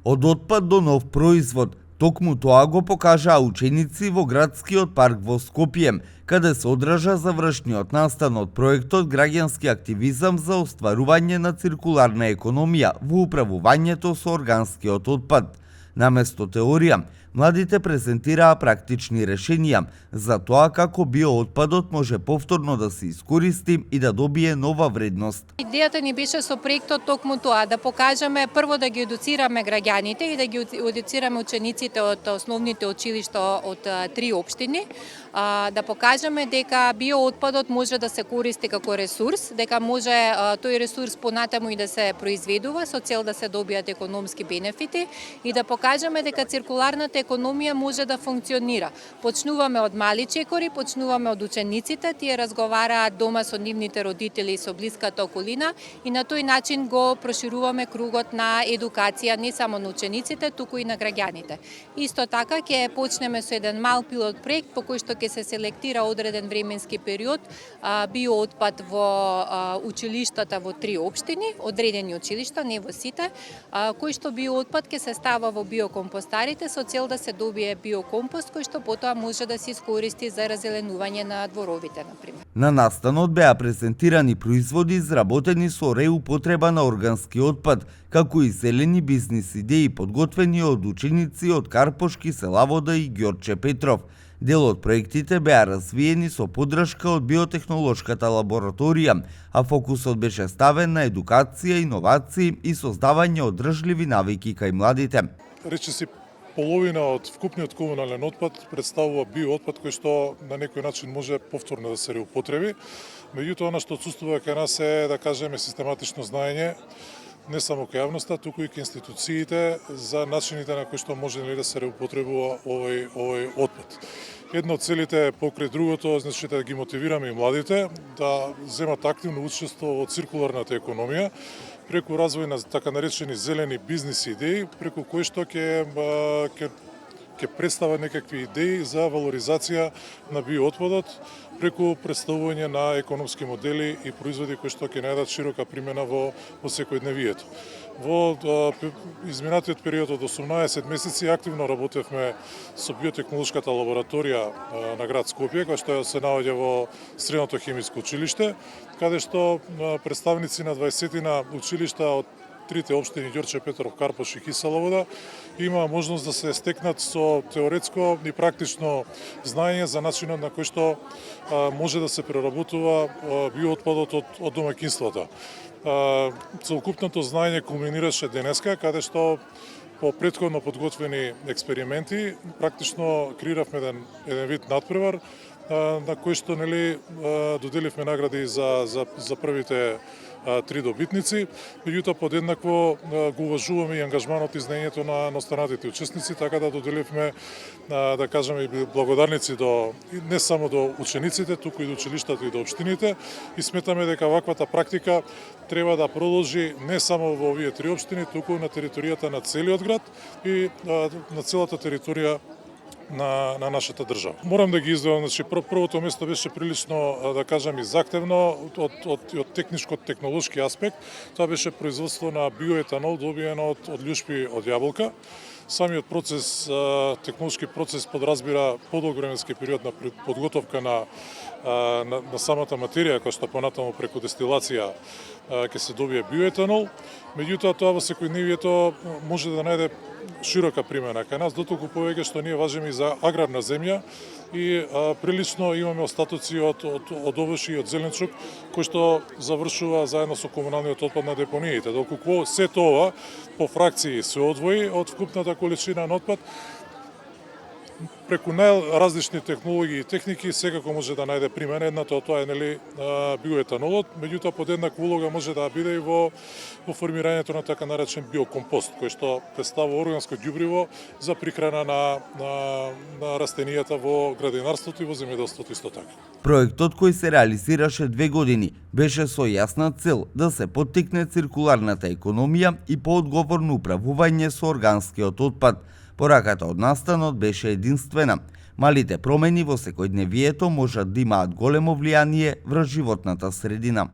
Од отпад до нов производ, токму тоа го покажаа ученици во градскиот парк во Скопје, каде се одржа завршниот настан од проектот Граѓански активизам за остварување на циркуларна економија во управувањето со органскиот отпад. Наместо теорија, младите презентираа практични решенија за тоа како биоотпадот може повторно да се искористи и да добие нова вредност. Идејата ни беше со проектот токму тоа, да покажеме прво да ги едуцираме граѓаните и да ги едуцираме учениците од основните училишта од 3 општини, да покажеме дека биоотпадот може да се користи како ресурс, дека може тој ресурс понатаму и да се произведува со цел да се добијат економски бенефити и да покажеме дека циркуларната економија може да функционира. Почнуваме од мали чекори, почнуваме од учениците, тие разговараат дома со нивните родители и со блиската околина и на тој начин го прошируваме кругот на едукација не само на учениците, туку и на граѓаните. Исто така ќе почнеме со еден мал пилот проект по кој што ќе се селектира одреден временски период биоотпад во училиштата во 3 општини, одредени училишта, не во сите, кој што биоотпад ќе се става во биокомпостарите со цел да се добие биокомпост кој што потоа може да се искористи за разеленување на дворовите, например. На настанот беа презентирани производи изработени со реупотреба на органски отпад, како и зелени бизнис идеи подготвени од ученици од Карпошки, Селавода и Ѓорче Петров. Дел од проектите беа развиени со поддршка од биотехнолошката лабораторија, а фокусот беше ставен на едукација, иновации и создавање одржливи навики кај младите. Речиси половина од вкупниот комунален отпад представува биоотпад кој што на некој начин може повторно да се реупотреби. Меѓутоа, она што отсутствува кај нас е, да кажеме, систематично знаење не само кај јавноста, туку и кај институциите за начините на кои што може да се реупотребува овој отпад. Една од целите покрај другото, значи да ги мотивираме и младите да земат активно учество во циркуларната економија преку развој на така наречени зелени бизнис идеи, преку кои што ќе представат некакви идеи за валоризација на биоотпадот преку представување на економски модели и производи кои што ќе најдат широка примена во секојдневието. Во изминатиот период од 18 месеци активно работевме со биотехнолошката лабораторија на град Скопје, која што се наоѓа во Средното хемиско училиште, каде што представници на 20-на училишта од трите општини Ѓорче Петров, Карпош и Киселовода има можност да се стекнат со теоретско и практично знаење за начинот на кој што може да се преработува биоотпадот од домаќинствата. Целокупното знаење кулминираше денеска, каде што по претходно подготвени експерименти практично креиравме еден вид надпревар на кој што доделивме награди за првите 3 добитници, меѓутоа подеднакво го уважуваме и ангажманот и знаењето на останатите учесници, така да доделивме, да кажеме, благодарници не само до учениците, туку и до училиштата и до општините, и сметаме дека ваквата практика треба да продолжи не само во овие 3 општини, туку на територијата на целиот град и на целата територија на нашата држава. Морам да ги издвојам, значи првото место беше прилично, да кажам, и захтевно од техничко-технолошки аспект. Тоа беше производство на биоетанол добиено од љушпи од јаболка. Самиот процес, технолошки процес подразбира подолг временски период на подготовка на самата материја, која што понатаму преку дестилација ќе се добие биоетанол. Меѓутоа, тоа во секојдневието може да најде широка примена кај нас, дотолку повеќе што ние важиме и за аграрна земја и прилично имаме остатоци од овош и од зеленчук кој што завршува заедно со комуналниот отпад на депониите. Доколку се тоа по фракции се одвои од вкупната количина на отпад, преку најразлични технологии и техники секако може да најде примена. Едната од тоа е биоетанолот, меѓутоа подеднаква улога може да биде и во формирањето на така наречен биокомпост, кој што представува органско ѓубриво за прихрана на растенијата во градинарството и во земјоделството исто така. Проектот кој се реализираше 2 години беше со јасна цел да се поттикне циркуларната економија и поодговорно управување со органскиот отпад. Пораката од настанот беше единствена. Малите промени во секојдневието можат да имаат големо влијание врз животната средина.